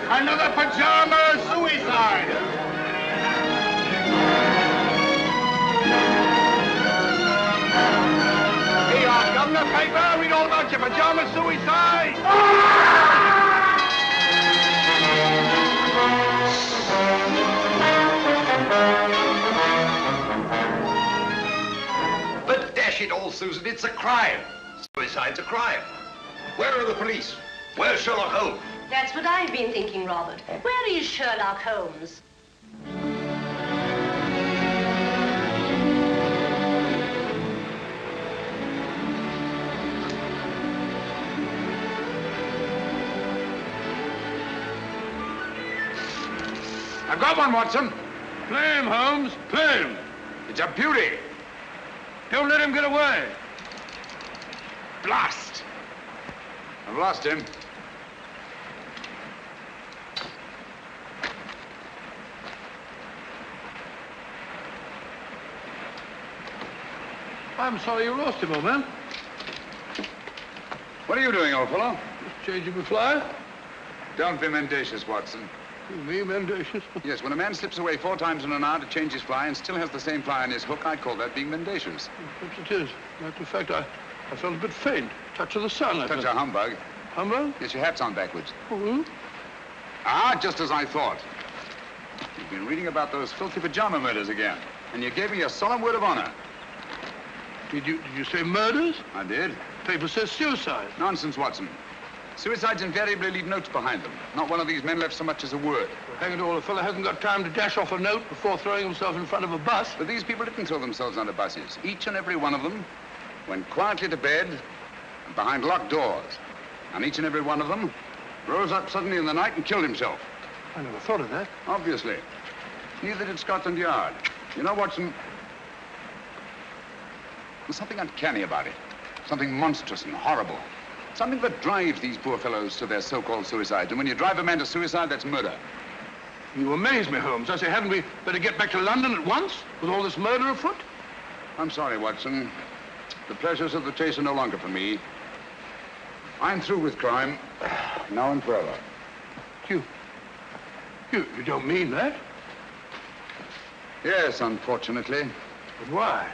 Another pajama suicide! Here you are, Governor. Paper. Read all about your pajama suicide! But dash it all, Susan, it's a crime. Suicide's a crime. Where are the police? Where's Sherlock Holmes? That's what I've been thinking, Robert. Where is Sherlock Holmes? I've got one, Watson. Play him, Holmes. Play him. It's a beauty. Don't let him get away. Blast. I've lost him. I'm sorry you lost him, old man. What are you doing, old fellow? Just changing my fly. Don't be mendacious, Watson. Me, mendacious? Yes, when a man slips away 4 times in an hour to change his fly and still has the same fly on his hook, I call that being mendacious. Perhaps it is. In fact, I felt a bit faint. Touch of the sun, I Touch felt. a humbug. Humbug? Yes, your hat's on backwards. Oh, Ah, just as I thought. You've been reading about those filthy pajama murders again, and you gave me a solemn word of honor. Did you say murders? I did. Paper says suicide. Nonsense, Watson. Suicides invariably leave notes behind them. Not one of these men left so much as a word. Well, hang it all, a fellow hasn't got time to dash off a note before throwing himself in front of a bus. But these people didn't throw themselves under buses. Each and every one of them went quietly to bed and behind locked doors. And each and every one of them rose up suddenly in the night and killed himself. I never thought of that. Obviously. Neither did Scotland Yard. You know, Watson, there's something uncanny about it. Something monstrous and horrible. Something that drives these poor fellows to their so-called suicides. And when you drive a man to suicide, that's murder. You amaze me, Holmes. I say, hadn't we better get back to London at once with all this murder afoot? I'm sorry, Watson. The pleasures of the chase are no longer for me. I'm through with crime, now and forever. You don't mean that? Yes, unfortunately. But why?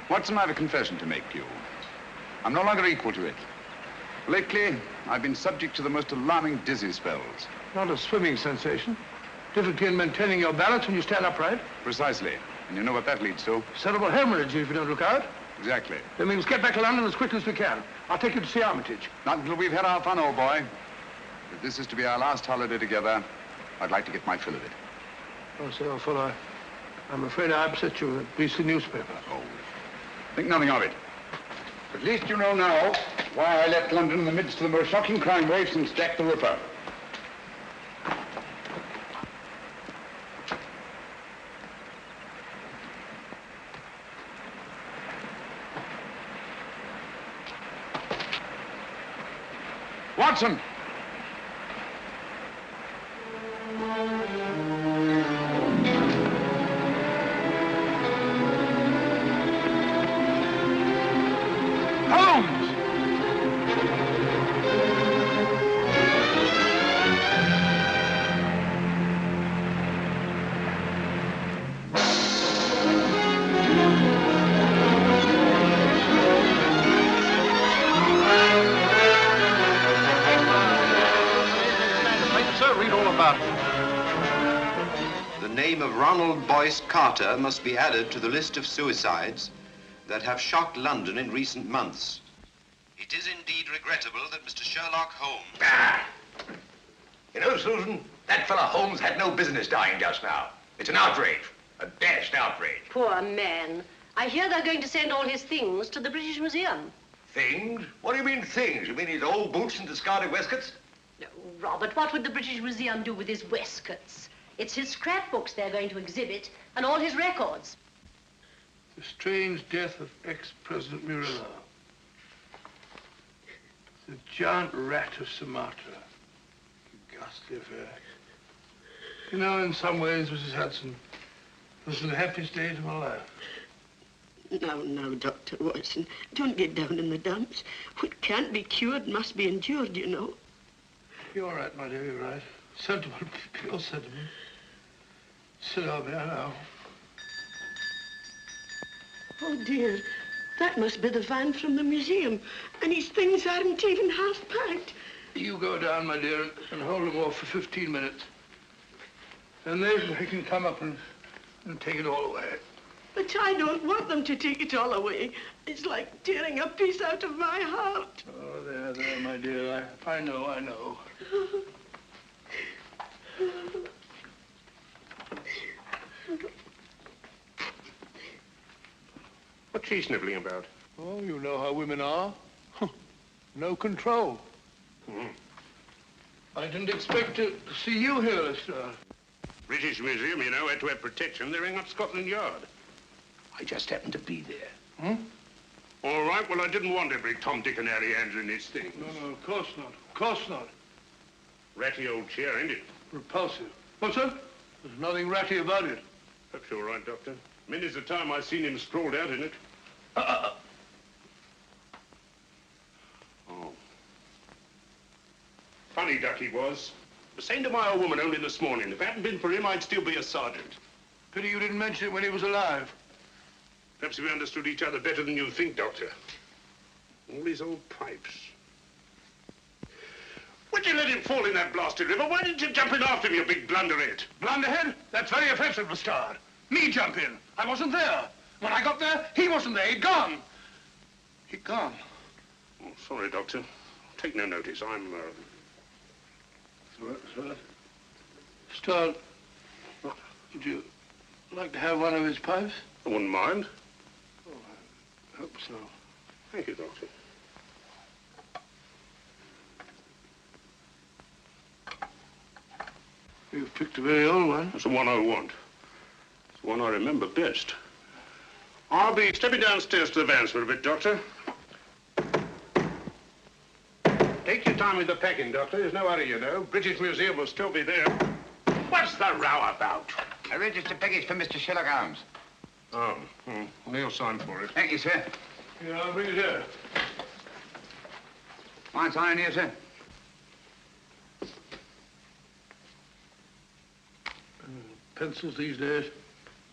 Watson, I have a confession to make you. I'm no longer equal to it. Lately, I've been subject to the most alarming dizzy spells. Not a swimming sensation. Difficulty in maintaining your balance when you stand upright. Precisely. And you know what that leads to? Cerebral hemorrhage if you don't look out. Exactly. Then we must get back to London as quickly as we can. I'll take you to see Armitage. Not until we've had our fun, old boy. If this is to be our last holiday together, I'd like to get my fill of it. Oh, say, old fellow, I'm afraid I upset you with that beastly newspaper. Oh, think nothing of it. At least you know now why I left London in the midst of the most shocking crime wave since Jack the Ripper. Watson! Holmes! Sir, read all about it. The name of Ronald Boyce Carter must be added to the list of suicides that have shocked London in recent months. It is indeed regrettable that Mr. Sherlock Holmes... Ah! You know, Susan, that fella Holmes had no business dying just now. It's an outrage. A dashed outrage. Poor man. I hear they're going to send all his things to the British Museum. Things? What do you mean things? You mean his old boots and discarded waistcoats? No, Robert, what would the British Museum do with his waistcoats? It's his scrapbooks they're going to exhibit, and all his records. The strange death of ex-President Murillo. The giant rat of Sumatra. Ghastly affair. You know, in some ways, Mrs. Hudson, this is the happiest days of my life. Now, Dr. Watson, don't get down in the dumps. What can't be cured must be endured, you know. You're right, my dear, you're right. Sentiment, pure sentiment. Silly of me, I know. Oh, dear. That must be the van from the museum. And his things aren't even half packed. You go down, my dear, and hold them off for 15 minutes. And then they can come up and take it all away. But I don't want them to take it all away. It's like tearing a piece out of my heart. Oh, there, my dear. I know. What's she sniveling about? Oh, you know how women are. No control. I didn't expect to see you here, Lestrade. British Museum, you know, had to have protection. They rang up Scotland Yard. I just happened to be there. All right, well, I didn't want every Tom, Dick, and Harry answering these things. No, of course not. Of course not. Ratty old chair, ain't it? Repulsive. What's that? There's nothing ratty about it. Perhaps you're right, Doctor. Many's the time I've seen him sprawled out in it. Oh. Funny duck he was. Was saying to my old woman only this morning, if it hadn't been for him, I'd still be a sergeant. Pity you didn't mention it when he was alive. Perhaps we understood each other better than you think, Doctor. All these old pipes. Why'd you let him fall in that blasted river? Why didn't you jump in after him, you big blunderhead? Blunderhead? That's very offensive, Lestrade. Me jump in. I wasn't there. When I got there, he wasn't there. He'd gone. He'd gone. Oh, sorry, Doctor. Take no notice. I'm, Sir. Lestrade, would you like to have one of his pipes? I wouldn't mind. Oh, I hope so. Thank you, Doctor. You've picked a very old one. That's the one I want. It's the one I remember best. I'll be stepping downstairs to the vans for a bit, Doctor. Take your time with the packing, Doctor. There's no hurry, you know. British Museum will still be there. What's the row about? A registered package for Mr. Sherlock Holmes. Oh, Neil signed for it. Thank you, sir. Yeah, I'll bring it here. Fine sign here, sir. Pencils these days,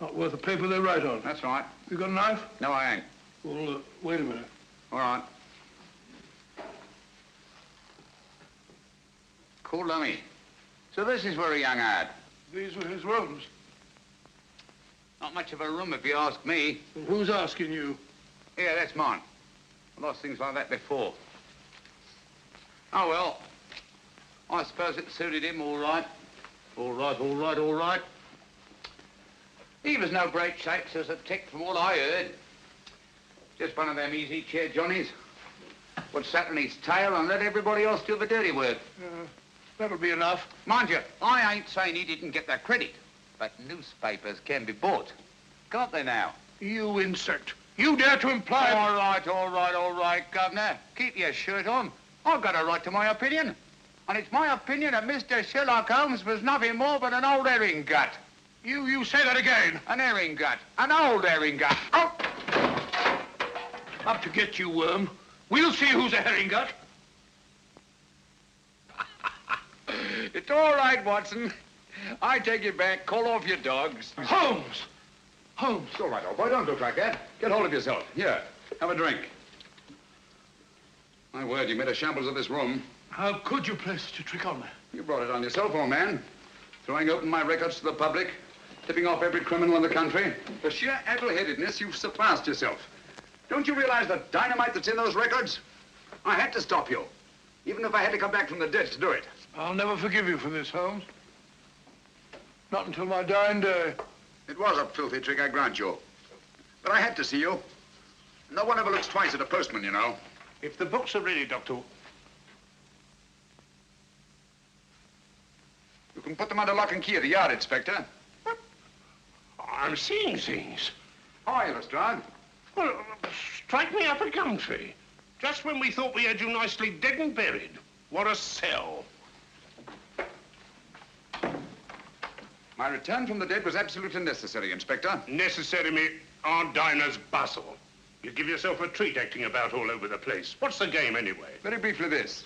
not worth the paper they write on. That's right. You got a knife? No, I ain't. Well, wait a minute. All right. Cool dummy. So this is where a young ad. These were his rooms. Not much of a room, if you ask me. Well, who's asking you? Yeah, that's mine. I lost things like that before. Oh, well. I suppose it suited him all right. All right. He was no great shakes as a tick from what I heard. Just one of them easy chair Johnnies. Would sat on his tail and let everybody else do the dirty work. That'll be enough. Mind you, I ain't saying he didn't get that credit, but newspapers can be bought. Can't they now? You insect. You dare to imply... All right, Governor. Keep your shirt on. I've got a right to my opinion. And it's my opinion that Mr. Sherlock Holmes was nothing more but an old herring gut. You say that again. An herring gut. An old herring gut. Oh! Up to get you, worm. We'll see who's a herring gut. It's all right, Watson. I take it back. Call off your dogs. Holmes! Holmes. It's all right, old boy. Don't look like that. Get hold of yourself. Here, have a drink. My word, you made a shambles of this room. How could you play such a trick on me? You brought it on yourself, old man. Throwing open my records to the public, tipping off every criminal in the country. For sheer addle-headedness, you've surpassed yourself. Don't you realize the dynamite that's in those records? I had to stop you, even if I had to come back from the dead to do it. I'll never forgive you for this, Holmes. Not until my dying day. It was a filthy trick, I grant you. But I had to see you. No one ever looks twice at a postman, you know. If the books are ready, Doctor... You can put them under lock and key at the yard, Inspector. I'm seeing things. How are you, Lestrade? Well, strike me up a gum tree. Just when we thought we had you nicely dead and buried. What a sell. My return from the dead was absolutely necessary, Inspector. Necessary, me, our diner's Basil. You give yourself a treat acting about all over the place. What's the game, anyway? Very briefly this.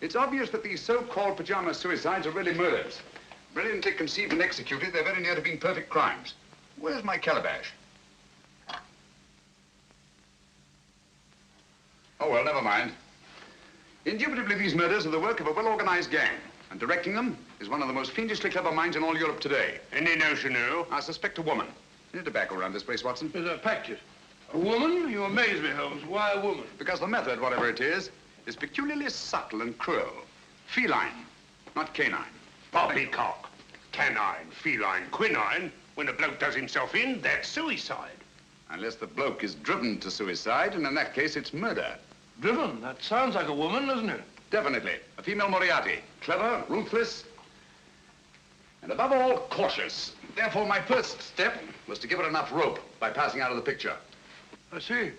It's obvious that these so-called pajama suicides are really murders. Brilliantly conceived and executed, they're very near to being perfect crimes. Where's my calabash? Oh, well, never mind. Indubitably, these murders are the work of a well-organized gang. And directing them is one of the most fiendishly clever minds in all Europe today. Any notion who? I suspect a woman. Any tobacco around this place, Watson? Yes, I packed it. A woman? You amaze me, Holmes. Why a woman? Because the method, whatever it is peculiarly subtle and cruel. Feline, not canine. Poppycock. Canine, feline, quinine. When a bloke does himself in, that's suicide. Unless the bloke is driven to suicide, and in that case, it's murder. Driven? That sounds like a woman, doesn't it? Definitely. A female Moriarty. Clever, ruthless, and above all, cautious. Therefore, my first step was to give her enough rope by passing out of the picture. I see.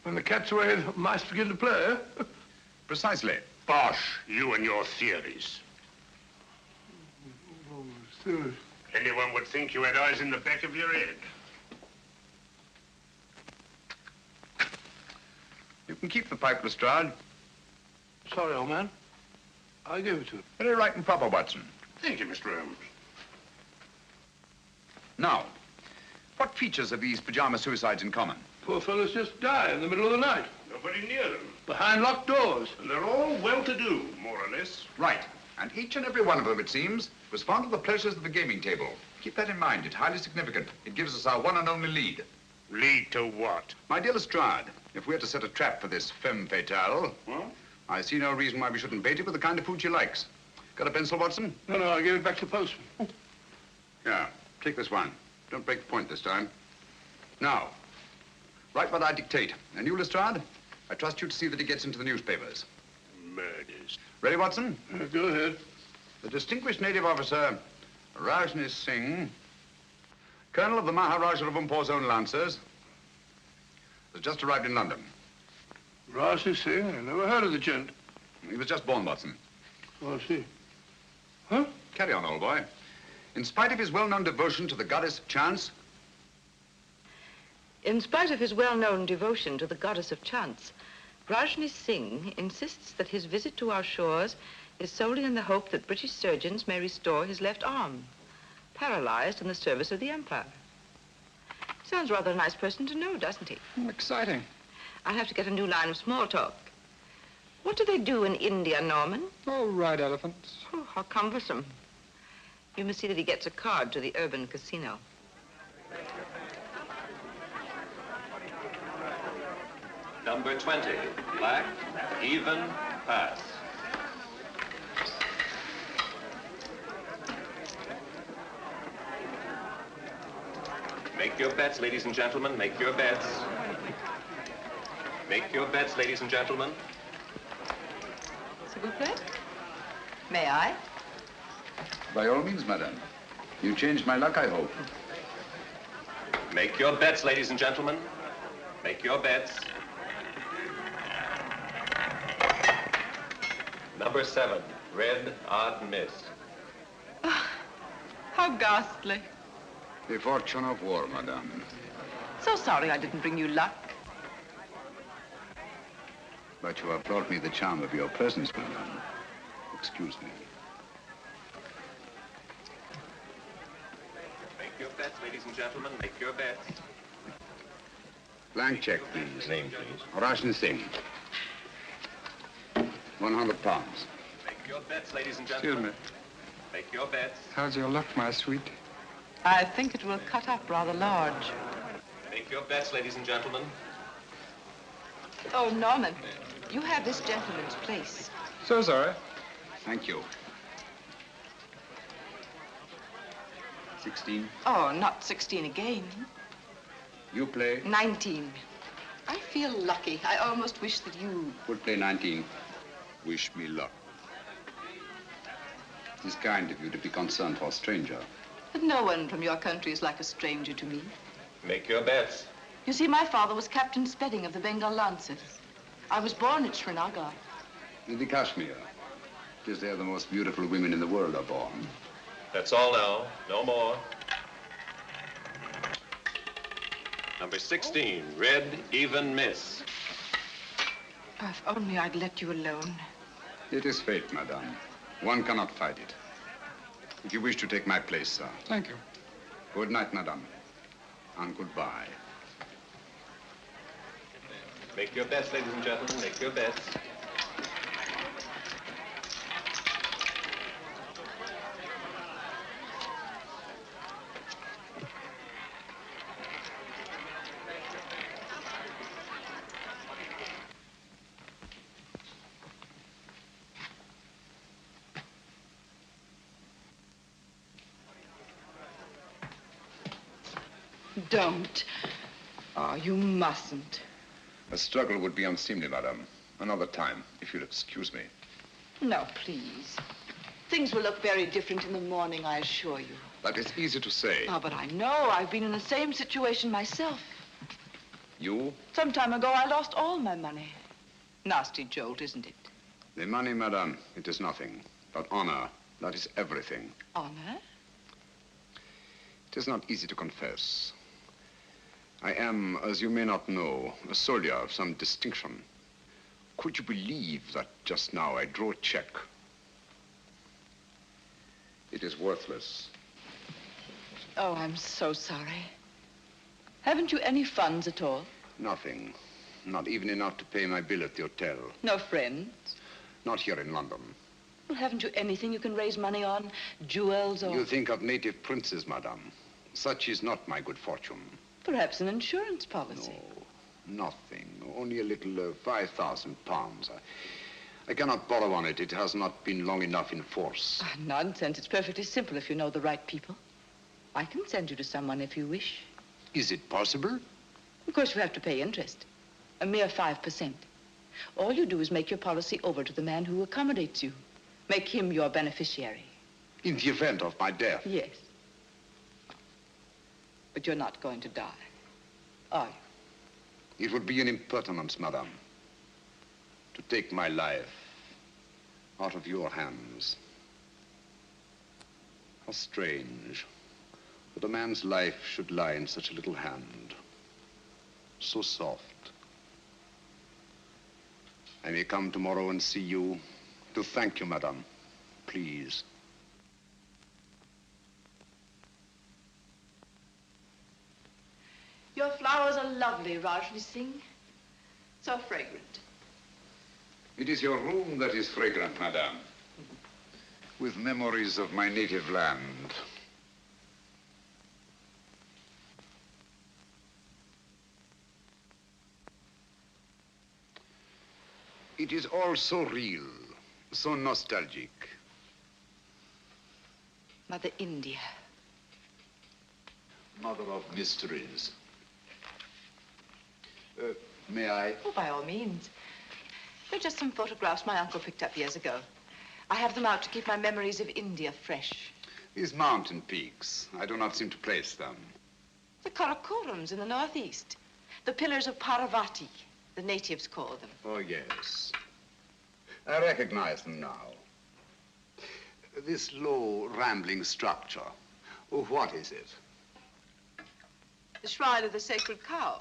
When the cat's away, the mice begin to play, eh? Precisely. Bosh, you and your theories. Oh, serious. Anyone would think you had eyes in the back of your head. You can keep the pipe, Lestrade. Sorry, old man. I gave it to him. Very right and proper, Watson. Thank you, Mr. Holmes. Now, what features have these pajama suicides in common? Poor fellows just die in the middle of the night. Nobody near them. Behind locked doors. And they're all well-to-do, more or less. Right. And each and every one of them, it seems, was fond of the pleasures of the gaming table. Keep that in mind. It's highly significant. It gives us our one and only lead. Lead to what? My dear Lestrade, if we're to set a trap for this femme fatale, What? I see no reason why we shouldn't bait it with the kind of food she likes. Got a pencil, Watson? No, I gave it back to the postman. Yeah, take this one. Don't break the point this time. Now, write what I dictate. And you, Lestrade, I trust you to see that it gets into the newspapers. Murders. Ready, Watson? Go ahead. The distinguished native officer, Rajni Singh, colonel of the Maharaja of Umpor's own Lancers, has just arrived in London. Rajni Singh? I never heard of the gent. He was just born, Watson. Oh, I see. Huh? Carry on, old boy. In spite of his well-known devotion to the goddess of chance, In spite of his well-known devotion to the goddess of chance, Rajni Singh insists that his visit to our shores is solely in the hope that British surgeons may restore his left arm, paralyzed in the service of the Empire. Sounds rather a nice person to know, doesn't he? Exciting. I'll have to get a new line of small talk. What do they do in India, Norman? Oh, ride elephants. Oh, how cumbersome. You must see that he gets a card to the urban casino. Number 20, black, even, pass. Make your bets, ladies and gentlemen, make your bets. Make your bets, ladies and gentlemen. S'il vous plaît? May I? by all means, madame. You changed my luck, I hope. Make your bets, ladies and gentlemen. Make your bets. Number 7, red, odd miss. How ghastly. The fortune of war, madame. So sorry I didn't bring you luck. But you have brought me the charm of your presence, madame. Excuse me. Make your bets, ladies and gentlemen. Make your bets. Blank check, please. Name, please. Rajni Singh. 100 pounds. Make your bets, ladies and gentlemen. Excuse me. Make your bets. How's your luck, my sweet? I think it will cut up rather large. Make your bets, ladies and gentlemen. Oh, Norman, you have this gentleman's place. So sorry. Thank you. 16. Oh, not 16 again. You play. 19. I feel lucky. I almost wish that you... Would play 19. Wish me luck. It is kind of you to be concerned for a stranger. But no one from your country is like a stranger to me. Make your bets. You see, my father was Captain Spedding of the Bengal Lancers. I was born at Srinagar. In the Kashmir. It is there the most beautiful women in the world are born. That's all now. No more. Number 16, red, even miss. If only I'd let you alone. It is fate, madame. One cannot fight it. If you wish to take my place, sir. Thank you. Good night, madame. And goodbye. Make your bets, ladies and gentlemen. Make your bets. Don't. Oh, you mustn't. A struggle would be unseemly, madame. Another time, if you'll excuse me. No, please. Things will look very different in the morning, I assure you. That is easy to say. Oh, but I know. I've been in the same situation myself. You? Some time ago, I lost all my money. Nasty jolt, isn't it? The money, madame, it is nothing. But honor, that is everything. Honor? It is not easy to confess. I am, as you may not know, a soldier of some distinction. Could you believe that just now I drew a check? It is worthless. Oh, I'm so sorry. Haven't you any funds at all? Nothing. Not even enough to pay my bill at the hotel. No friends? Not here in London. Well, haven't you anything you can raise money on? Jewels or... You think of native princes, madame. Such is not my good fortune. Perhaps an insurance policy. No, nothing. Only a little 5,000 pounds. I cannot borrow on it. It has not been long enough in force. Ah, nonsense. It's perfectly simple if you know the right people. I can send you to someone if you wish. Is it possible? Of course, you have to pay interest. A mere 5%. All you do is make your policy over to the man who accommodates you. Make him your beneficiary. In the event of my death? Yes. But you're not going to die, are you? It would be an impertinence, madame, to take my life out of your hands. How strange that a man's life should lie in such a little hand. So soft. I may come tomorrow and see you to thank you, madame. Please. Your flowers are lovely, Rajni Singh. So fragrant. It is your room that is fragrant, madame. With memories of my native land. It is all so real, so nostalgic. Mother India. Mother of mysteries. May I? Oh, by all means. They're just some photographs my uncle picked up years ago. I have them out to keep my memories of India fresh. These mountain peaks, I do not seem to place them. The Karakorams in the northeast. The pillars of Parvati, the natives call them. Oh, yes. I recognize them now. This low, rambling structure, what is it? The shrine of the sacred cow.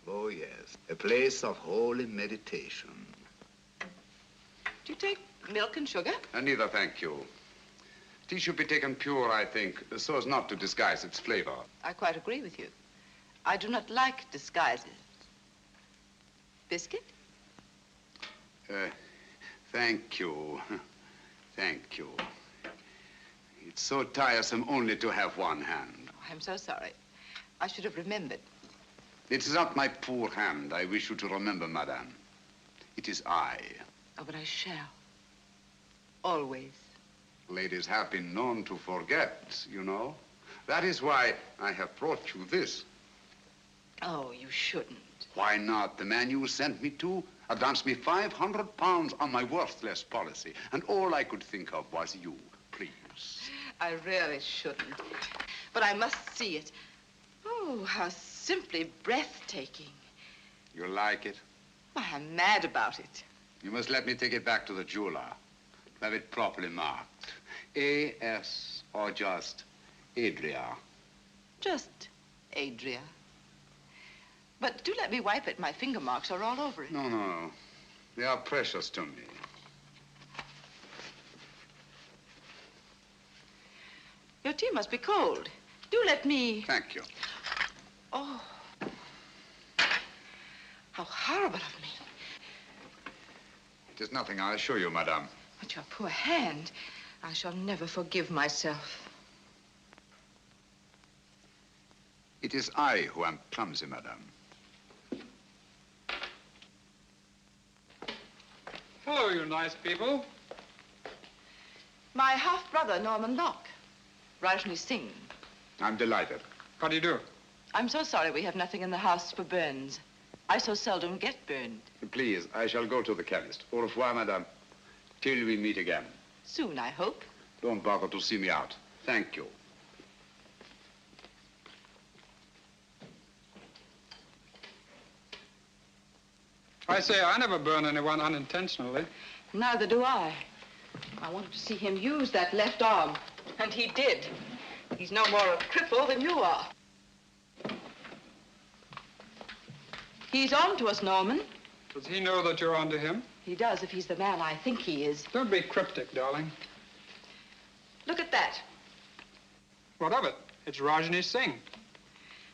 Oh, yes, a place of holy meditation. Do you take milk and sugar? Neither, thank you. Tea should be taken pure, I think, so as not to disguise its flavor. I quite agree with you. I do not like disguises. Biscuit? Thank you. Thank you. It's so tiresome only to have one hand. Oh, I'm so sorry. I should have remembered. It is not my poor hand I wish you to remember, madame. It is I. Oh, but I shall. Always. Ladies have been known to forget, you know. That is why I have brought you this. Oh, you shouldn't. Why not? The man you sent me to advanced me £500 on my worthless policy, and all I could think of was you. Please. I really shouldn't. But I must see it. Oh, how simply breathtaking. You like it? Why, I'm mad about it. You must let me take it back to the jeweler. Have it properly marked. A.S. or just Adria. Just Adria. But do let me wipe it. My finger marks are all over it. No, no. They are precious to me. Your tea must be cold. Do let me... Thank you. Oh. How horrible of me. It is nothing, I assure you, madame. But your poor hand. I shall never forgive myself. It is I who am clumsy, madame. Hello, you nice people. My half-brother, Norman Locke. Rajni Singh. I'm delighted. How do you do? I'm so sorry we have nothing in the house for burns. I so seldom get burned. Please, I shall go to the chemist. Au revoir, madame. Till we meet again. Soon, I hope. Don't bother to see me out. Thank you. I say, I never burn anyone unintentionally. Neither do I. I wanted to see him use that left arm, and he did. He's no more a cripple than you are. He's on to us, Norman. Does he know that you're onto him? He does, if he's the man I think he is. Don't be cryptic, darling. Look at that. What of it? It's Rajni Singh.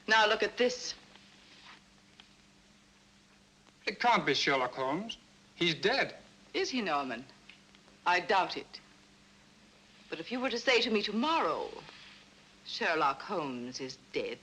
Now look at this. It can't be Sherlock Holmes. He's dead. Is he, Norman? I doubt it. But if you were to say to me tomorrow, Sherlock Holmes is dead.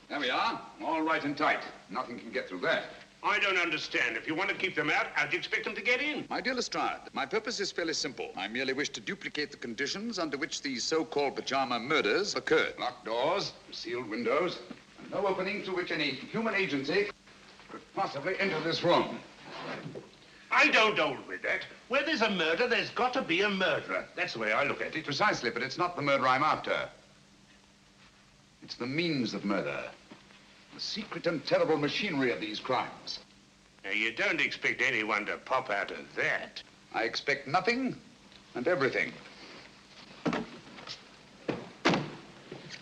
There we are. All right and tight. Nothing can get through that. I don't understand. If you want to keep them out, how'd you expect them to get in? My dear Lestrade, my purpose is fairly simple. I merely wish to duplicate the conditions under which these so-called pajama murders occurred. Locked doors, sealed windows, and no opening through which any human agency could possibly enter this room. I don't hold with that. Where there's a murder, there's got to be a murderer. That's the way I look at it. Precisely, but it's not the murder I'm after. It's the means of murder. The secret and terrible machinery of these crimes. Now, you don't expect anyone to pop out of that. I expect nothing and everything.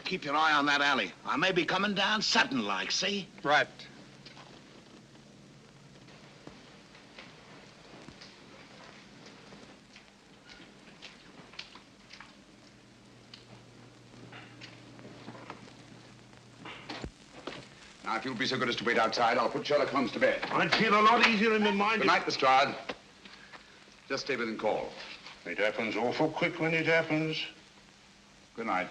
Keep your eye on that alley. I may be coming down sudden-like, see? Right. Now, if you'll be so good as to wait outside, I'll put Sherlock Holmes to bed. I'd feel a lot easier in my mind. Good night, Lestrade. Just stay within call. It happens awful quick when it happens. Good night.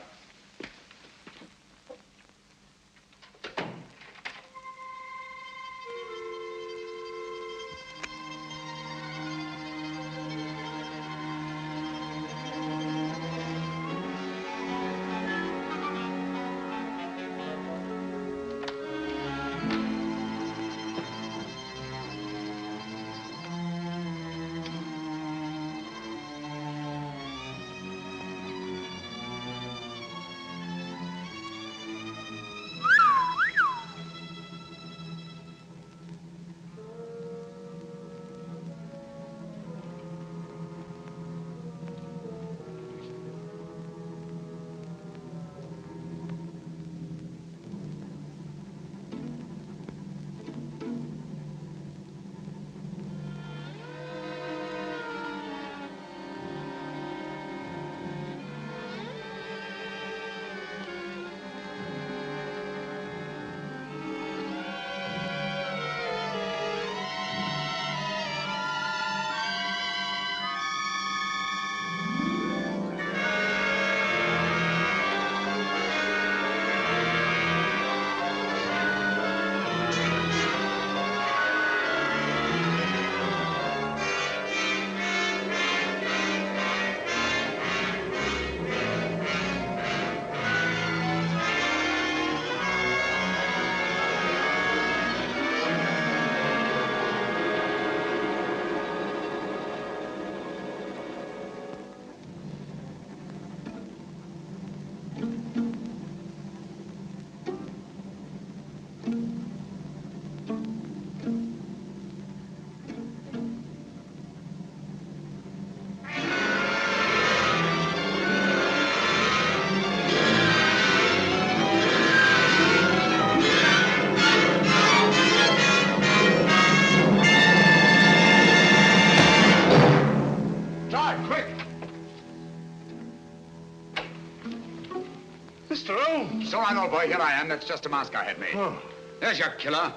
So I know, boy. Here I am. That's just a mask I had made. Oh. There's your killer.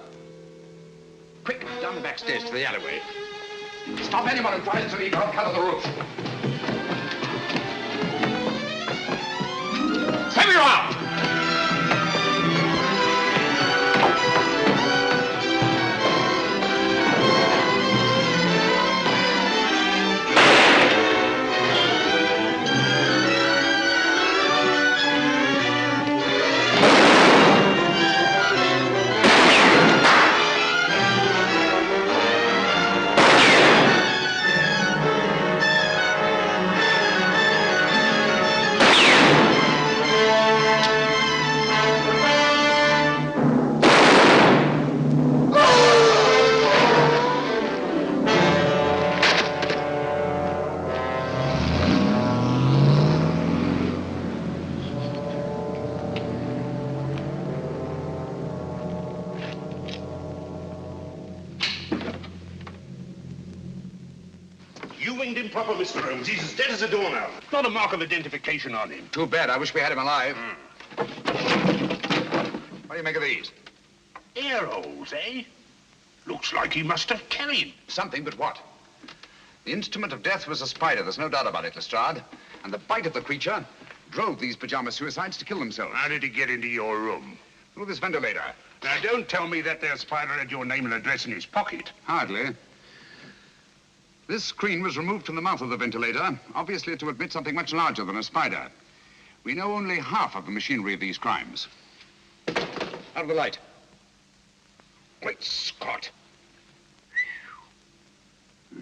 Quick, down the back stairs to the alleyway. Stop anyone who tries to leave out. Cover the roof. There you are! You winged him proper, Mr. Holmes. He's as dead as a doornail. Not a mark of identification on him. Too bad. I wish we had him alive. What do you make of these? Air holes, eh? Looks like he must have carried something, but what? The instrument of death was a spider. There's no doubt about it, Lestrade. And the bite of the creature drove these pajama suicides to kill themselves. How did he get into your room? Through this ventilator. Now, don't tell me that there spider had your name and address in his pocket. Hardly. This screen was removed from the mouth of the ventilator, obviously to admit something much larger than a spider. We know only half of the machinery of these crimes. Out of the light. Great Scott.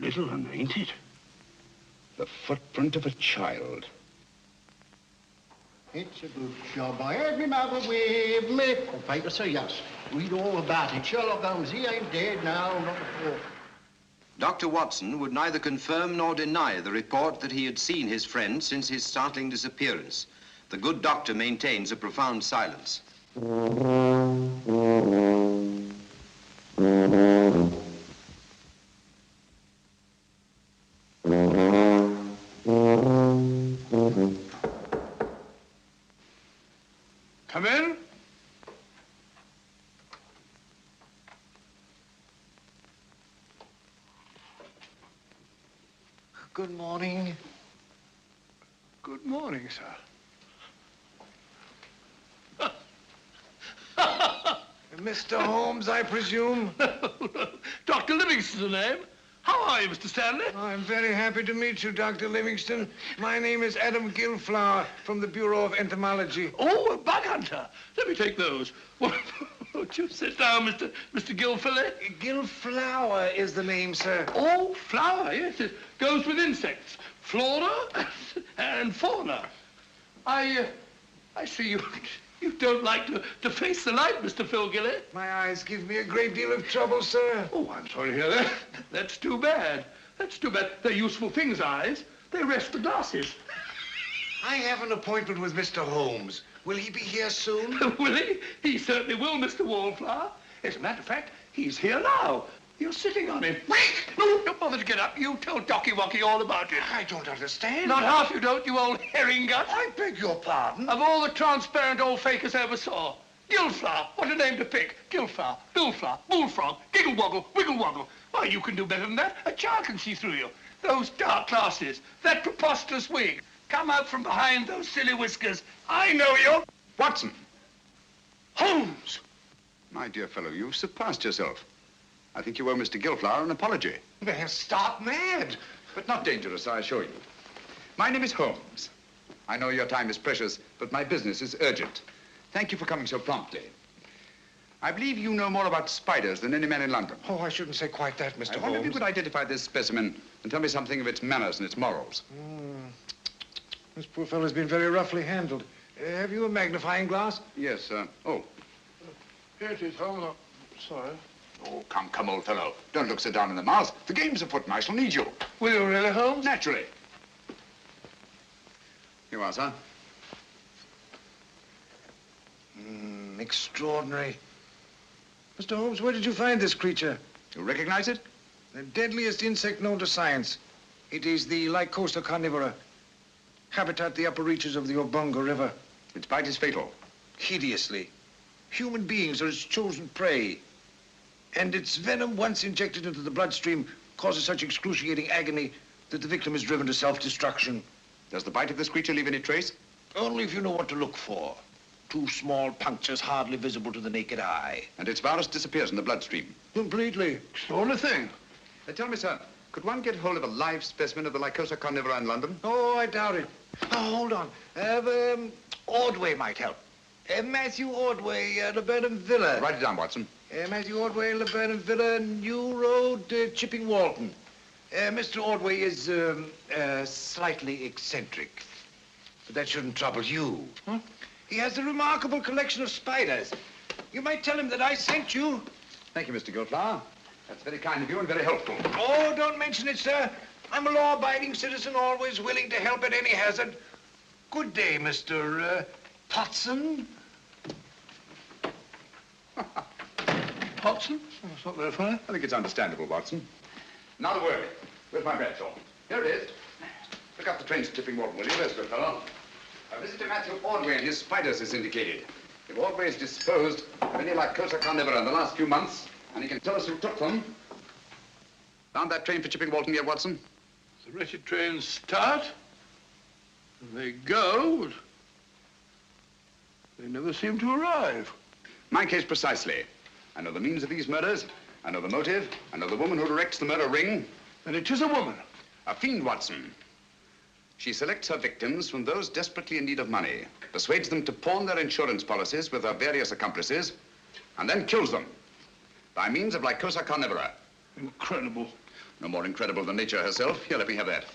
Little one, ain't it? The footprint of a child. It's a good job. I had me mother with me. Oh, paper say yes. Read all about it. Sherlock Holmes, he ain't dead now, not at all. Dr. Watson would neither confirm nor deny the report that he had seen his friend since his startling disappearance. The good doctor maintains a profound silence. Come in. Good morning. Good morning, sir. Mr. Holmes, I presume? Dr. Livingston's the name. How are you, Mr. Stanley? I'm very happy to meet you, Dr. Livingston. My name is Adam Gilflower from the Bureau of Entomology. Oh, a bug hunter. Let me take those. Won't you sit down, Mr. Gilfillet? Gilflower is the name, sir. Oh, flower, yes. It goes with insects. Flora and fauna. I see you don't like to face the light, Mr. Phil Gillett. My eyes give me a great deal of trouble, sir. Oh, I'm sorry to hear that. That's too bad. That's too bad. They're useful things, eyes. They rest the glasses. I have an appointment with Mr. Holmes. Will he be here soon? Will he? He certainly will, Mr. Wallflower. As a matter of fact, he's here now. You're sitting on him. No, don't bother to get up. You tell Docky Wocky all about it. I don't understand. Not half you don't, you old herring gut. I beg your pardon. Of all the transparent old fakers I ever saw. Gilflower, what a name to pick. Gilflower, Billflower, Bullfrog, Giggle-Woggle, Wiggle-Woggle. Why, you can do better than that. A child can see through you. Those dark glasses, that preposterous wig. Come out from behind those silly whiskers. I know you. Watson! Holmes! My dear fellow, you've surpassed yourself. I think you owe Mr. Gilflower an apology. They're stark mad. But not dangerous, I assure you. My name is Holmes. I know your time is precious, but my business is urgent. Thank you for coming so promptly. I believe you know more about spiders than any man in London. Oh, I shouldn't say quite that, Mr. Holmes. I wonder if you could identify this specimen and tell me something of its manners and its morals. This poor fellow's been very roughly handled. Have you a magnifying glass? Yes, oh. Here it is, Holmes. Oh, sorry. Oh, come, old fellow. Don't look so down in the mouth. The game's afoot and I shall need you. Will you really, Holmes? Naturally. Here you are, sir. Extraordinary. Mr. Holmes, where did you find this creature? You recognize it? The deadliest insect known to science. It is the Lycosa carnivora. Habitat the upper reaches of the Obonga River. Its bite is fatal. hideously. Human beings are its chosen prey. And its venom, once injected into the bloodstream, causes such excruciating agony that the victim is driven to self-destruction. Does the bite of this creature leave any trace? Only if you know what to look for. 2 small punctures hardly visible to the naked eye. And its virus disappears in the bloodstream? Completely. It's the only thing. Tell me, sir, could one get hold of a live specimen of the Lycosa carnivora in London? Oh, I doubt it. Oh, hold on. Ordway might help. Matthew Ordway, Laburnum Villa. Write it down, Watson. Matthew Ordway, Laburnum Villa, New Road, Chipping Walton. Mr. Ordway is slightly eccentric, but that shouldn't trouble you. Huh? He has a remarkable collection of spiders. You might tell him that I sent you. Thank you, Mr. Gilflower. That's very kind of you and very helpful. Oh, don't mention it, sir. I'm a law-abiding citizen, always willing to help at any hazard. Good day, Mr. Potson. Potson? That's not very funny. I think it's understandable, Watson. Now the word. Where's my Bradshaw? Here it is. Look up the trains to Chipping Walton, will you? There's good fellow. Visitor Matthew Ordway and his spiders is indicated. If Ordway is disposed of any Lycosa carnivora in the last few months, and he can tell us who took them. Found that train for Chipping Walton yet, Watson? The wretched trains start, and they go, but they never seem to arrive. My case precisely. I know the means of these murders. I know the motive. I know the woman who directs the murder ring. And it is a woman. A fiend, Watson. She selects her victims from those desperately in need of money, persuades them to pawn their insurance policies with her various accomplices, and then kills them by means of Lycosa carnivora. Incredible. No more incredible than nature herself. Here, let me have that.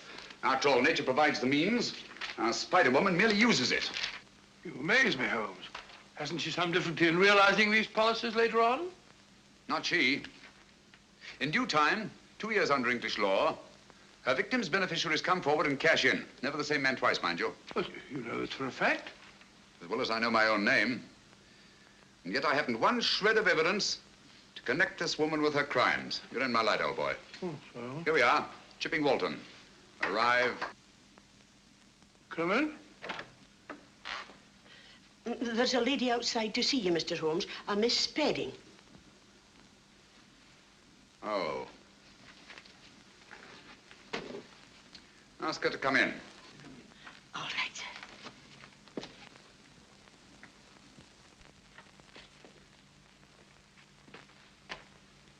After all, nature provides the means. Our Spider-Woman merely uses it. You amaze me, Holmes. Hasn't she some difficulty in realizing these policies later on? Not she. In due time, 2 years under English law, her victim's beneficiaries come forward and cash in. Never the same man twice, mind you. But you know this for a fact. As well as I know my own name. And yet I haven't one shred of evidence to connect this woman with her crimes. You're in my light, old boy. Oh, so? Here we are, Chipping Walton. Arrive. Come in. There's a lady outside to see you, Mr. Holmes, a Miss Spedding. Oh. Ask her to come in. All right.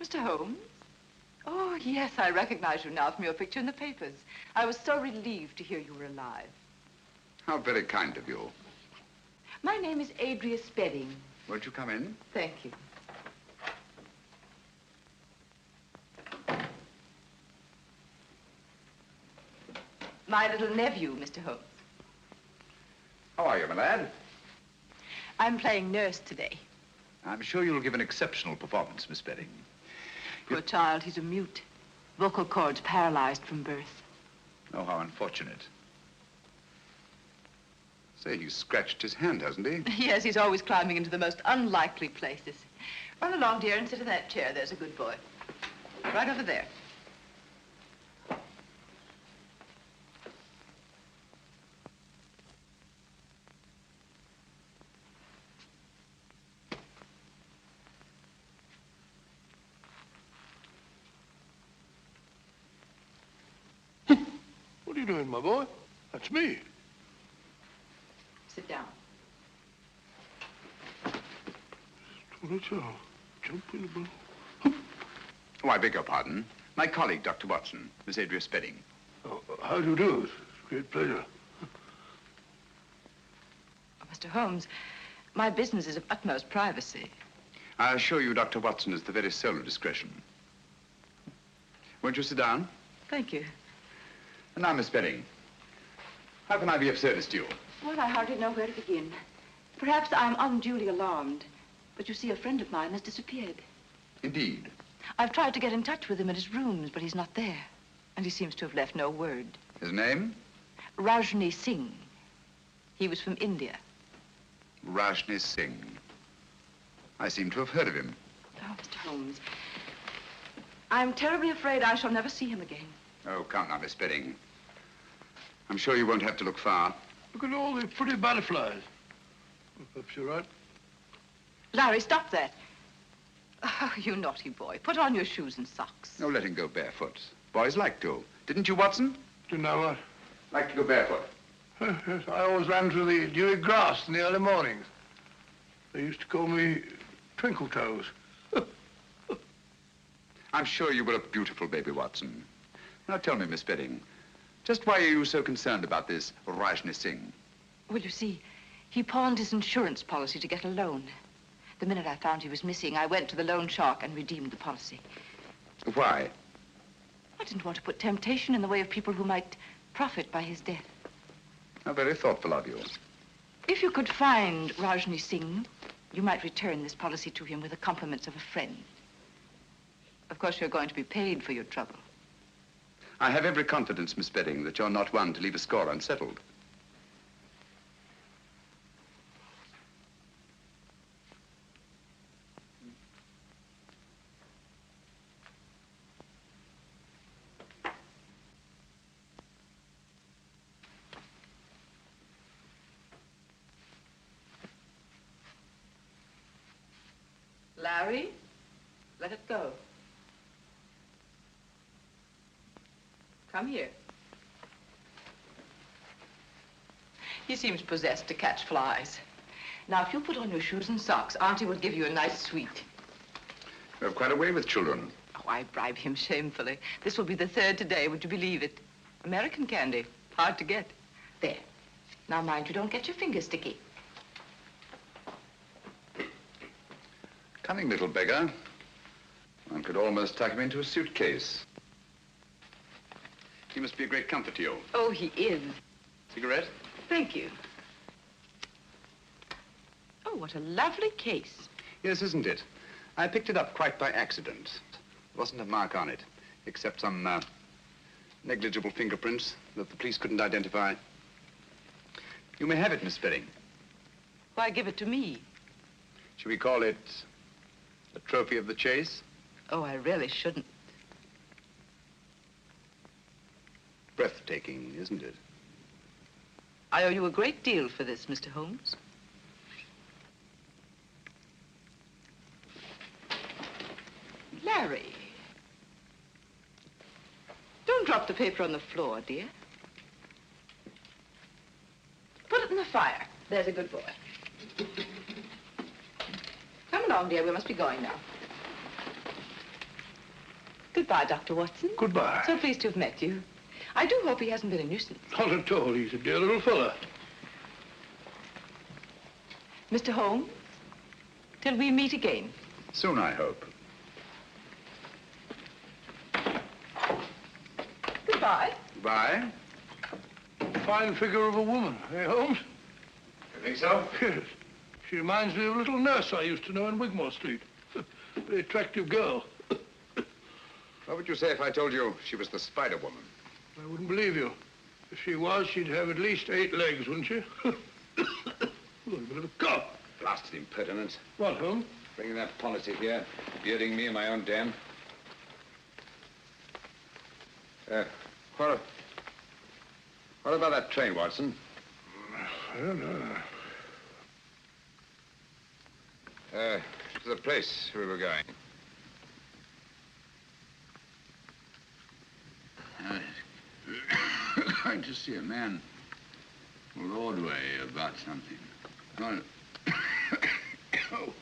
Mr. Holmes? Oh, yes, I recognize you now from your picture in the papers. I was so relieved to hear you were alive. How very kind of you. My name is Adria Spedding. Won't you come in? Thank you. My little nephew, Mr. Holmes. How are you, my lad? I'm playing nurse today. I'm sure you'll give an exceptional performance, Miss Spedding. Poor child, he's a mute. Vocal cords paralyzed from birth. Oh, how unfortunate. Say, he's scratched his hand, hasn't he? Yes, he's always climbing into the most unlikely places. Run along, dear, and sit in that chair. There's a good boy. Right over there. What are you doing, my boy? That's me. Sit down. Jump in the boat. Oh, I beg your pardon. My colleague, Dr. Watson, Miss Adria Spedding. Oh, how do you do? It's a great pleasure. Mr. Holmes, my business is of utmost privacy. I assure you, Dr. Watson is the very soul of discretion. Won't you sit down? Thank you. And now, Miss Spedding, how can I be of service to you? Well, I hardly know where to begin. Perhaps I'm unduly alarmed, but you see, a friend of mine has disappeared. Indeed. I've tried to get in touch with him at his rooms, but he's not there. And he seems to have left no word. His name? Rajni Singh. He was from India. Rajni Singh. I seem to have heard of him. Oh, Mr. Holmes, I'm terribly afraid I shall never see him again. Oh, come now, Miss Spedding. I'm sure you won't have to look far. Look at all the pretty butterflies. Perhaps you're right. Larry, stop that. Oh, you naughty boy. Put on your shoes and socks. No letting go barefoot. Boys like to. Didn't you, Watson? Didn't I what? Like to go barefoot. Yes, I always ran through the dewy grass in the early mornings. They used to call me Twinkle Toes. I'm sure you were a beautiful baby, Watson. Now tell me, Miss Bedding, just why are you so concerned about this Rajni Singh? Well, you see, he pawned his insurance policy to get a loan. The minute I found he was missing, I went to the loan shark and redeemed the policy. Why? I didn't want to put temptation in the way of people who might profit by his death. How very thoughtful of you. If you could find Rajni Singh, you might return this policy to him with the compliments of a friend. Of course, you're going to be paid for your trouble. I have every confidence, Miss Bedding, that you're not one to leave a score unsettled. Larry, let it go. Come here. He seems possessed to catch flies. Now, if you put on your shoes and socks, Auntie will give you a nice sweet. You have quite a way with children. Oh, I bribe him shamefully. This will be the third today, would you believe it? American candy, hard to get. There. Now, mind you don't get your fingers sticky. Cunning little beggar. One could almost tuck him into a suitcase. He must be a great comfort to you. Oh, he is. Cigarette? Thank you. Oh, what a lovely case. Yes, isn't it? I picked it up quite by accident. There wasn't a mark on it, except some negligible fingerprints that the police couldn't identify. You may have it, Miss Bedding. Why give it to me? Should we call it a trophy of the chase? Oh, I really shouldn't. Breathtaking, isn't it? I owe you a great deal for this, Mr. Holmes. Larry. Don't drop the paper on the floor, dear. Put it in the fire. There's a good boy. Come along, dear. We must be going now. Goodbye, Dr. Watson. Goodbye. So pleased to have met you. I do hope he hasn't been a nuisance. Not at all. He's a dear little fella. Mr. Holmes, till we meet again. Soon, I hope. Goodbye. Goodbye. Fine figure of a woman, eh, Holmes? You think so? Yes. She reminds me of a little nurse I used to know in Wigmore Street. Very attractive girl. What would you say if I told you she was the Spider Woman? I wouldn't believe you. If she was, she'd have at least 8 legs, wouldn't she? Oh, a bit of a cough. Blasted impertinence. What, Holmes? Bringing that policy here, bearding me in my own den. What about that train, Watson? I don't know. To the place we were going. Going to see a man called Ordway about something. Oh.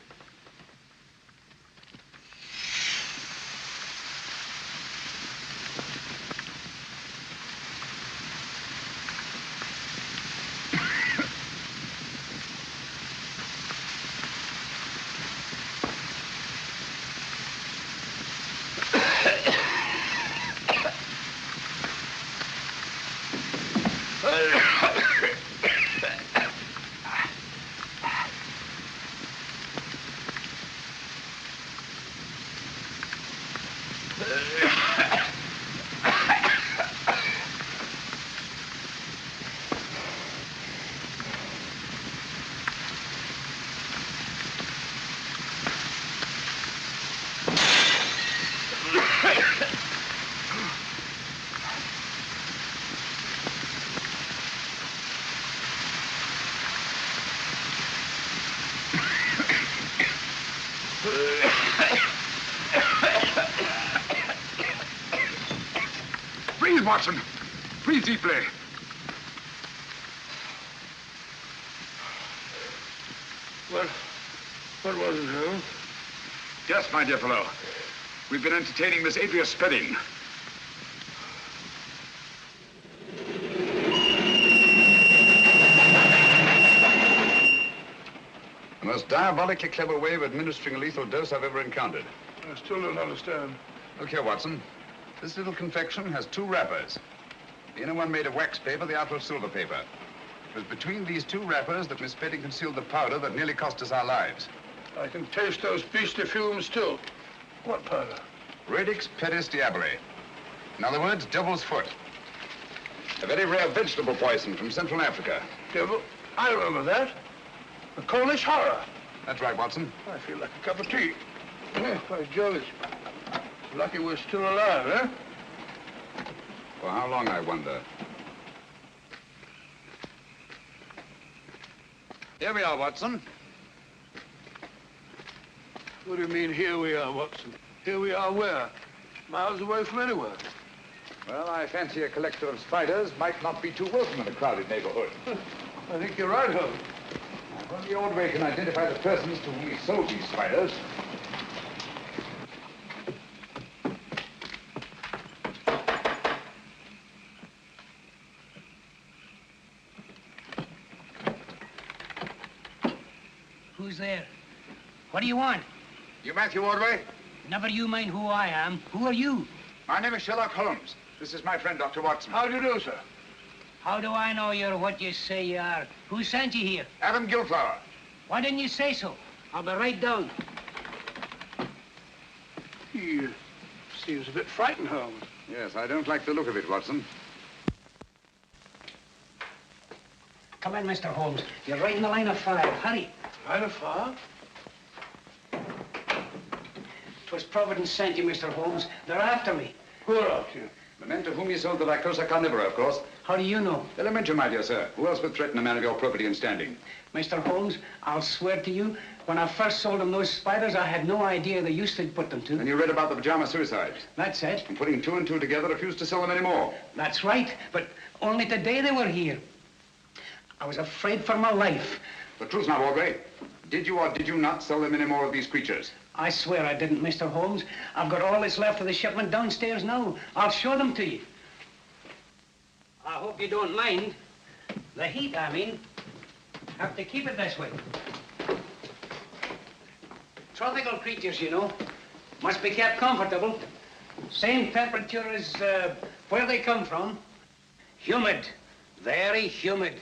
Watson. Breathe deeply. What was it, Holmes? Yes, my dear fellow. We've been entertaining Miss Adria Spedding. The most diabolically clever way of administering a lethal dose I've ever encountered. I still don't understand. Look here, Watson. This little confection has two wrappers. The inner one made of wax paper, the outer of silver paper. It was between these two wrappers that Miss Spedding concealed the powder that nearly cost us our lives. I can taste those beastly fumes still. What powder? Radix pedis diaboli. In other words, devil's foot. A very rare vegetable poison from Central Africa. Devil? I remember that. The Cornish horror. That's right, Watson. I feel like a cup of tea. By Jove, lucky we're still alive, eh? For how long, I wonder? Here we are, Watson. What do you mean, here we are, Watson? Here we are where? Miles away from anywhere. Well, I fancy a collector of spiders might not be too welcome in a crowded neighborhood. I think you're right, Holmes. If only Ordway can identify the persons to whom he sold these spiders. Who's there? What do you want? You Matthew Ordway? Never you mind who I am. Who are you? My name is Sherlock Holmes. This is my friend, Dr. Watson. How do you do, sir? How do I know you're what you say you are? Who sent you here? Adam Gilflower. Why didn't you say so? I'll be right down. He seems a bit frightened, Holmes. Yes, I don't like the look of it, Watson. Come in, Mr. Holmes. You're right in the line of fire. Hurry. Line of fire? 'Twas Providence sent you, Mr. Holmes. They're after me. Who are after you? The men to whom you sold the Lycosa carnivora, of course. How do you know? Elementary, my dear sir. Who else would threaten a man of your property and standing? Mr. Holmes, I'll swear to you, when I first sold them those spiders, I had no idea the use they'd put them to. And you read about the pajama suicides. That's it. And putting two and two together, refused to sell them anymore. That's right, but only today they were here. I was afraid for my life. The truth now, Ordway. Did you or did you not sell them any more of these creatures? I swear I didn't, Mr. Holmes. I've got all that's left of the shipment downstairs now. I'll show them to you. I hope you don't mind. The heat, I mean. Have to keep it this way. Tropical creatures, you know. Must be kept comfortable. Same temperature as where they come from. Humid. Very humid.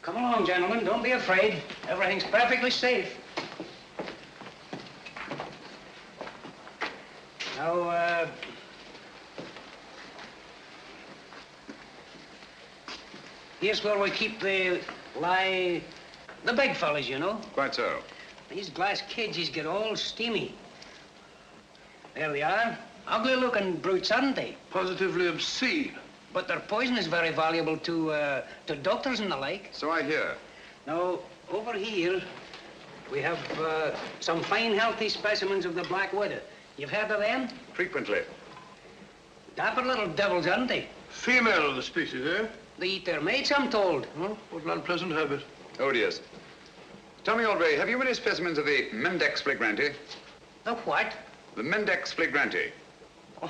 Come along, gentlemen. Don't be afraid. Everything's perfectly safe. Now, here's where we keep the big fellas, you know. Quite so. These glass cages get all steamy. There they are. Ugly-looking brutes, aren't they? Positively obscene. But their poison is very valuable to doctors and the like. So I hear. Now, over here, we have some fine, healthy specimens of the black widow. You've heard of them? Frequently. Dapper little devils, aren't they? Female of the species, eh? They eat their mates, I'm told. Well, what an unpleasant habit. Odious. Tell me, Ordway, have you any specimens of the Mendex flagranti? The what? The Mendex flagranti.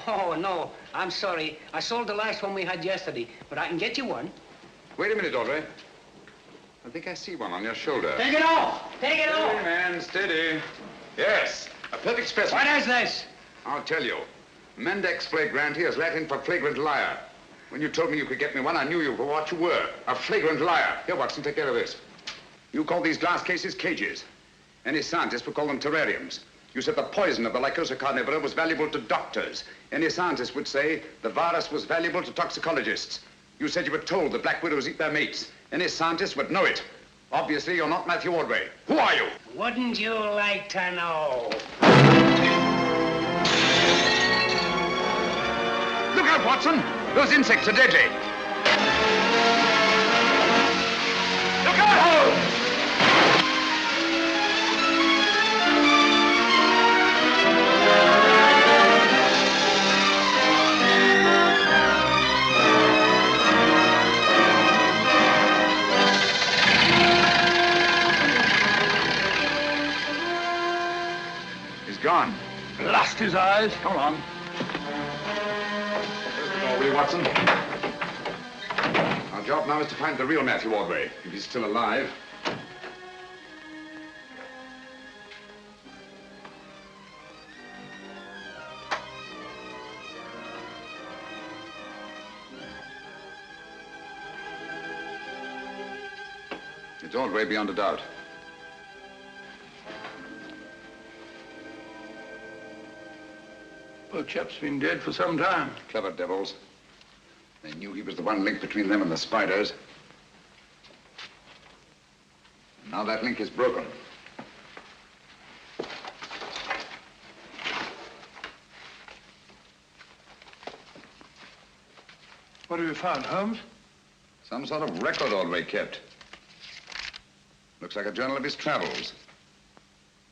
Oh, no. I'm sorry. I sold the last one we had yesterday, but I can get you one. Wait a minute, Ordway. I think I see one on your shoulder. Take it off! Take it off! Steady, man, steady. Yes, a perfect specimen. What is this? I'll tell you. Mendex flagranti is Latin for flagrant liar. When you told me you could get me one, I knew you for what you were, a flagrant liar. Here, Watson, take care of this. You call these glass cases cages. Any scientist would call them terrariums. You said the poison of the Lycosa carnivora was valuable to doctors. Any scientist would say the virus was valuable to toxicologists. You said you were told that black widows eat their mates. Any scientist would know it. Obviously, you're not Matthew Ordway. Who are you? Wouldn't you like to know? Look out, Watson! Those insects are deadly. Look out, Holmes! his eyes. Come on. Ordway, Watson. Our job now is to find the real Matthew Ordway, if he's still alive. It's Ordway beyond a doubt. Poor chap's been dead for some time. Clever devils. They knew he was the one link between them and the spiders. Now that link is broken. What have you found, Holmes? Some sort of record Ordway kept. Looks like a journal of his travels.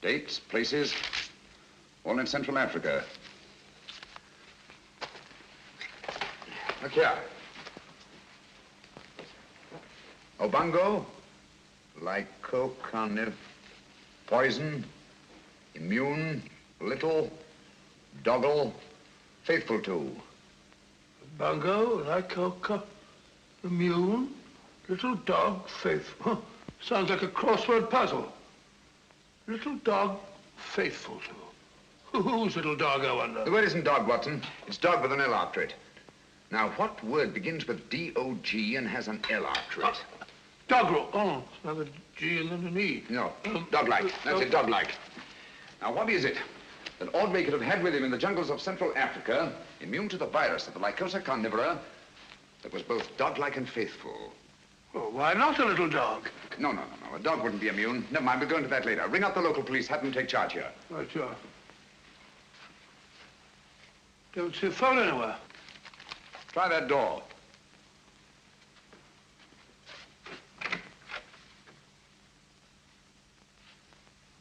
Dates, places, all in Central Africa. Look here. Obango, lycocarniv, poison, immune, little, doggle, faithful to. Bungo, lycoca, immune, little dog, faithful. Sounds like a crossword puzzle. Little dog, faithful to. Whose little dog, I wonder? The word isn't dog, Watson. It's dog with an L after it. Now, what word begins with D-O-G and has an L after it? Doggerel. Oh, it's another G and then an E. No, dog-like. That's it, dog-like. Now, what is it that Ordway could have had with him in the jungles of Central Africa, immune to the virus of the Lycosa carnivora, that was both dog-like and faithful? Well, why not a little dog? No. A dog wouldn't be immune. Never mind, we'll go into that later. Ring up the local police, have them take charge here. Right, sure. Don't see a phone anywhere. Try that door.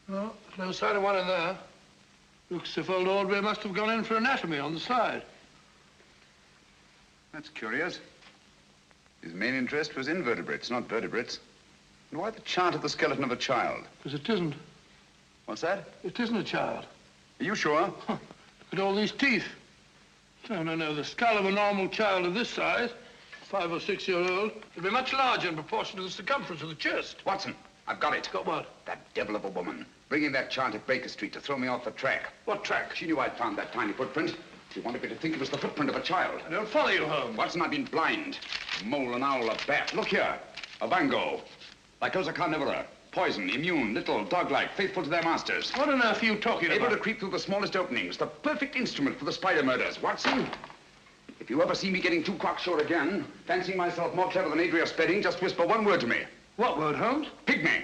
No, there's no sign of one in there. Looks as if old Ordway must have gone in for anatomy on the side. That's curious. His main interest was invertebrates, not vertebrates. And why the chart of the skeleton of a child? Because it isn't. What's that? It isn't a child. Are you sure? Look at all these teeth. No. The skull of a normal child of this size, 5 or 6 year old, would be much larger in proportion to the circumference of the chest. Watson, I've got it. Got what? That devil of a woman. Bringing that chart at Baker Street to throw me off the track. What track? She knew I'd found that tiny footprint. She wanted me to think it was the footprint of a child. I don't follow you, Holmes. Watson, I've been blind. Mole, an owl, a bat. Look here. A bango. Lycosa carnivora. Poison, immune, little, dog-like, faithful to their masters. What on earth are you talking about? Able to creep through the smallest openings. The perfect instrument for the spider murders. Watson, if you ever see me getting too cocksure again, fancying myself more clever than Adria Spedding, just whisper one word to me. What word, Holmes? Pygmy.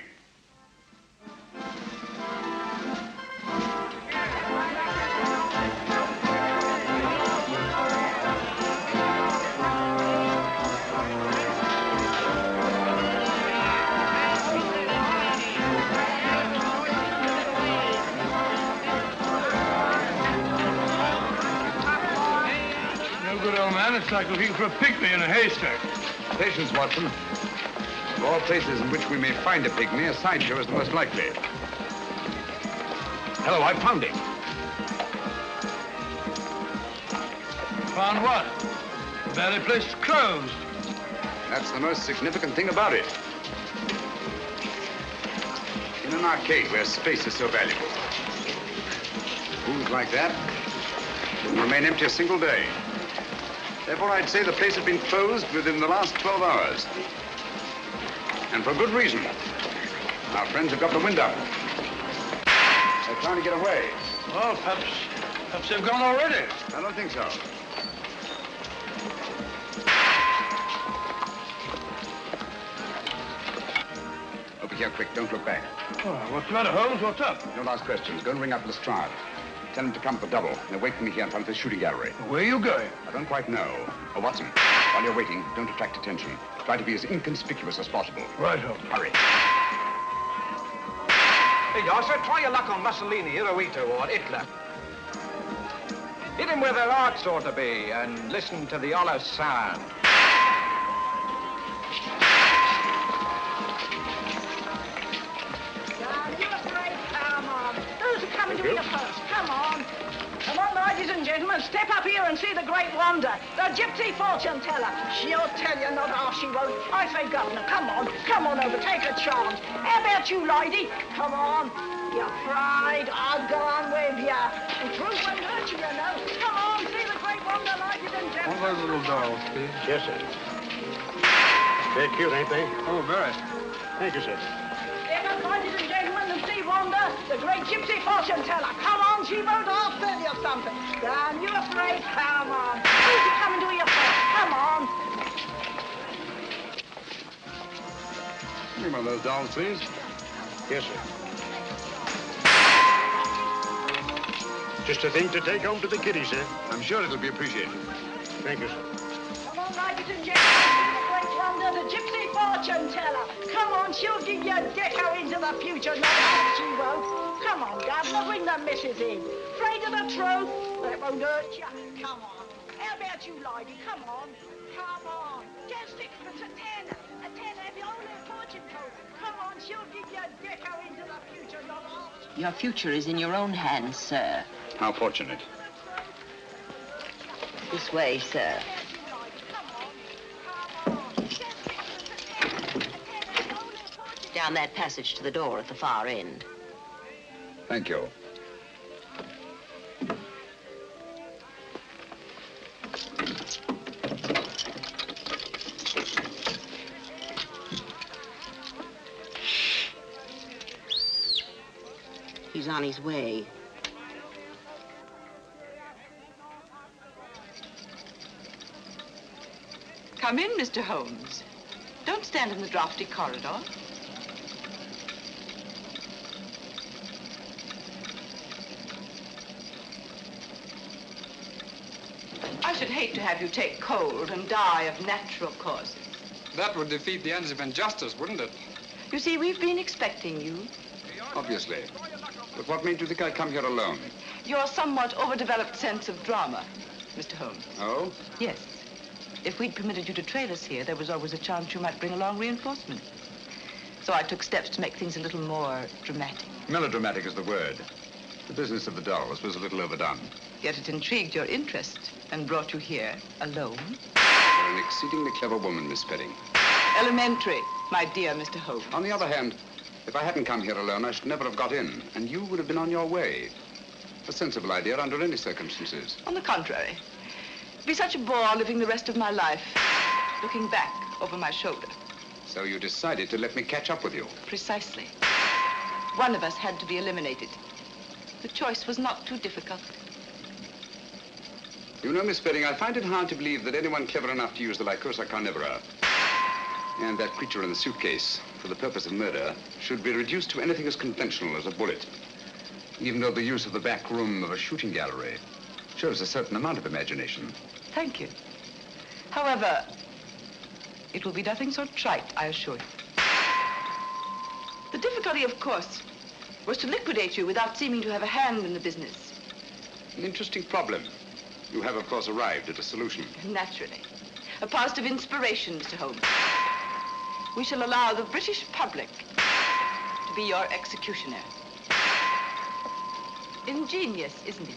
It's like looking for a pygmy in a haystack. Patience, Watson. Of all places in which we may find a pygmy, a sideshow is the most likely. Hello, I found him. Found what? The very place is closed. That's the most significant thing about it. In an arcade where space is so valuable. Rooms like that wouldn't remain empty a single day. Therefore, I'd say the place had been closed within the last 12 hours. And for good reason. Our friends have got the wind up. They're trying to get away. Well, perhaps they've gone already. I don't think so. Over here, quick. Don't look back. Oh, what's the matter, Holmes? What's up? Don't ask questions. Go and ring up Lestrade. Tell him to come for double. They're waiting for me here in front of the shooting gallery. Where are you going? I don't quite know. Oh, Watson, while you're waiting, don't attract attention. Try to be as inconspicuous as possible. Right, Holmes. Hurry. Hey, Yosser, try your luck on Mussolini, Hirohito, or Hitler. Hit him where their hearts ought to be, and listen to the hollow sound. Come on. Those are coming to me first. Come on. Come on. gentlemen, step up here and see the great wonder, the gypsy fortune teller. She'll tell you, not half she won't. I say, Governor, come on over, take a chance. How about you, lady? Come on. You're afraid? I'll go on with you. The truth won't hurt you, you know. Come on, see the great wonder, ladies and gentlemen. One of those little dolls, please. Yes, sir. They're cute, ain't they? Oh, very. Thank you, sir. Step up, ladies and gentlemen, and see wonder, the great gypsy fortune teller. Come on, she won't half tell you something. Down, you afraid? Come on. Who's it coming to you first? Come on. Give me one of those dolls, please. Yes, sir. Just a thing to take home to the kiddies, sir. I'm sure it'll be appreciated. Thank you, sir. Come on, ladies and gentlemen, see the great wonder, the gypsy fortune teller. Come on, she'll give you a deco into the future, not half she won't. Come on, Governor, bring the missus in. Afraid of the truth? That won't hurt you. Come on. How about you, lady? Come on. Come on. 10 sixpence, a tenner. A tenner, if you only a fortune told. Come on, she'll give you a deco into the future, not half she... Your future is in your own hands, sir. How fortunate. This way, sir. Down that passage to the door at the far end. Thank you. He's on his way. Come in, Mr. Holmes. Don't stand in the drafty corridor. I should hate to have you take cold and die of natural causes. That would defeat the ends of injustice, wouldn't it? You see, we've been expecting you. Obviously. But what made you think I'd come here alone? Your somewhat overdeveloped sense of drama, Mr. Holmes. Oh? Yes. If we'd permitted you to trail us here, there was always a chance you might bring along reinforcements. So I took steps to make things a little more dramatic. Melodramatic is the word. The business of the dolls was a little overdone. Yet it intrigued your interest and brought you here alone. You're an exceedingly clever woman, Miss Spedding. Elementary, my dear Mr. Holmes. On the other hand, if I hadn't come here alone, I should never have got in, and you would have been on your way. A sensible idea under any circumstances. On the contrary. It'd be such a bore living the rest of my life, looking back over my shoulder. So you decided to let me catch up with you? Precisely. One of us had to be eliminated. The choice was not too difficult. You know, Miss Spedding, I find it hard to believe that anyone clever enough to use the Lycosa carnivora and that creature in the suitcase for the purpose of murder should be reduced to anything as conventional as a bullet, even though the use of the back room of a shooting gallery shows a certain amount of imagination. Thank you. However, it will be nothing so trite, I assure you. The difficulty, of course, was to liquidate you without seeming to have a hand in the business. An interesting problem. You have, of course, arrived at a solution. Naturally. A positive inspiration, Mr. Holmes. We shall allow the British public to be your executioner. Ingenious, isn't it?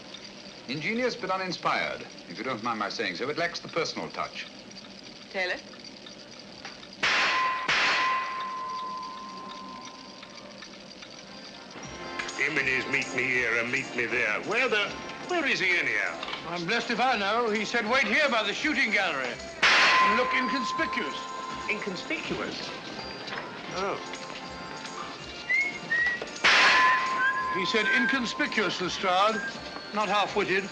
Ingenious but uninspired. If you don't mind my saying so, it lacks the personal touch. Taylor? Him and his meet me here and meet me there. Where is he anyhow? I'm blessed if I know. He said wait here by the shooting gallery and look inconspicuous. Inconspicuous? Oh. He said inconspicuous, Lestrade, not half-witted.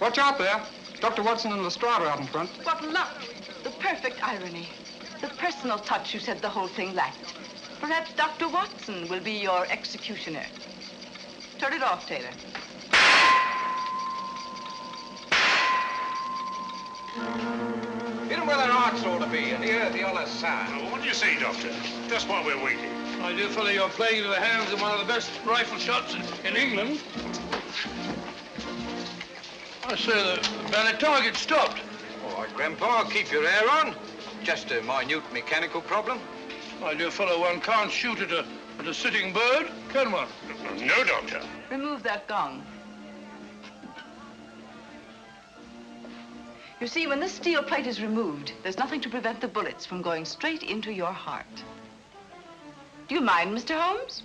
Watch out there. Dr. Watson and Lestrade are out in front. What luck! The perfect irony. The personal touch you said the whole thing lacked. Perhaps Dr. Watson will be your executioner. Turn it off, Taylor. Hit 'em where their hearts ought to be, and hear the honest sound. Well, what do you say, Doctor? Just while we're waiting. My dear fellow, you're playing into the hands of one of the best rifle shots in England. I say the ballet target stopped. All right, Grandpa, keep your hair on. Just a minute mechanical problem. My dear fellow, one can't shoot at a sitting bird, can one? No, Doctor. Remove that gong. You see, when this steel plate is removed, there's nothing to prevent the bullets from going straight into your heart. Do you mind, Mr. Holmes?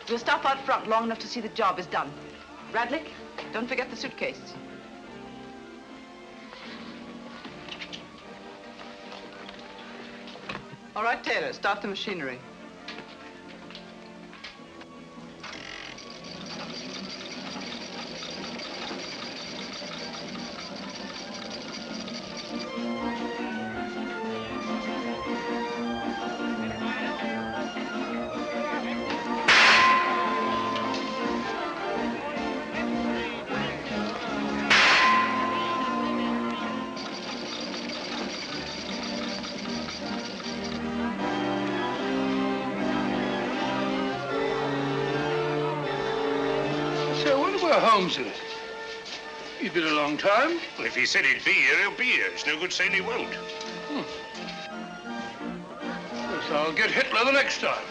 We'll stop out front long enough to see the job is done. Radlick, don't forget the suitcase. All right, Taylor, start the machinery. Holmes is. He's been a long time. Well, if he said he'd be here, he'll be here. It's no good saying he won't. Yes, I'll get Hitler the next time.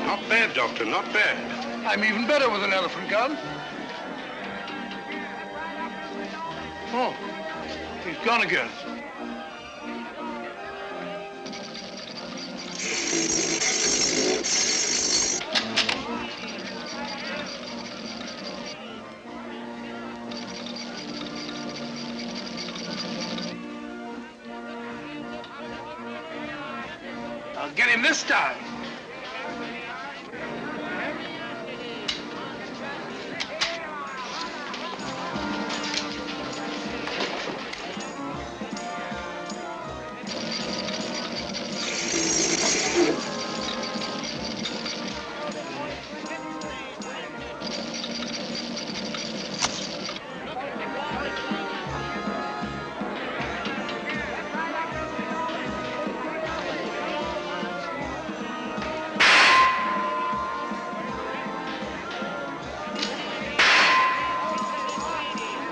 Not bad, Doctor, not bad. I'm even better with an elephant gun. Oh, he's gone again. I'll get him this time.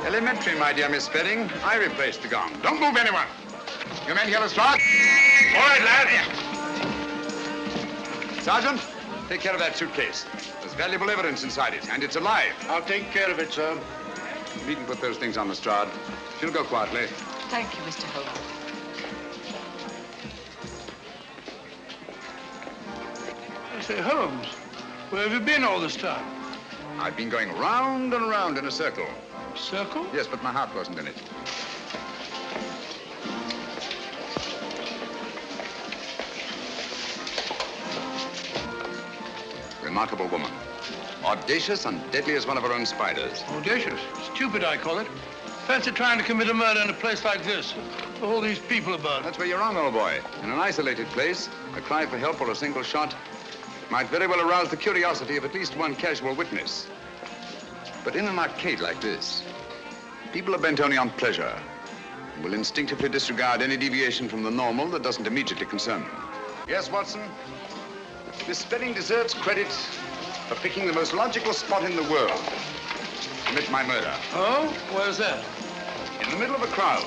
Elementary, my dear Miss Spedding. I replaced the gong. Don't move, anyone. You men hear the start? All right, lad. Sergeant, take care of that suitcase. There's valuable evidence inside it, and it's alive. I'll take care of it, sir. You needn't put those things on the Strad. She'll go quietly. Thank you, Mr. Holmes. I say, Holmes, where have you been all this time? I've been going round and round in a circle. Circle? Yes, but my heart wasn't in it. Remarkable woman. Audacious and deadly as one of her own spiders. Audacious? Stupid, I call it. Fancy trying to commit a murder in a place like this. All these people about. That's where you're wrong, old boy. In an isolated place, a cry for help or a single shot might very well arouse the curiosity of at least one casual witness. But in an arcade like this, people are bent only on pleasure and will instinctively disregard any deviation from the normal that doesn't immediately concern them. Yes, Watson? Miss Spedding deserves credit for picking the most logical spot in the world to commit my murder. Oh? Where's that? In the middle of a crowd.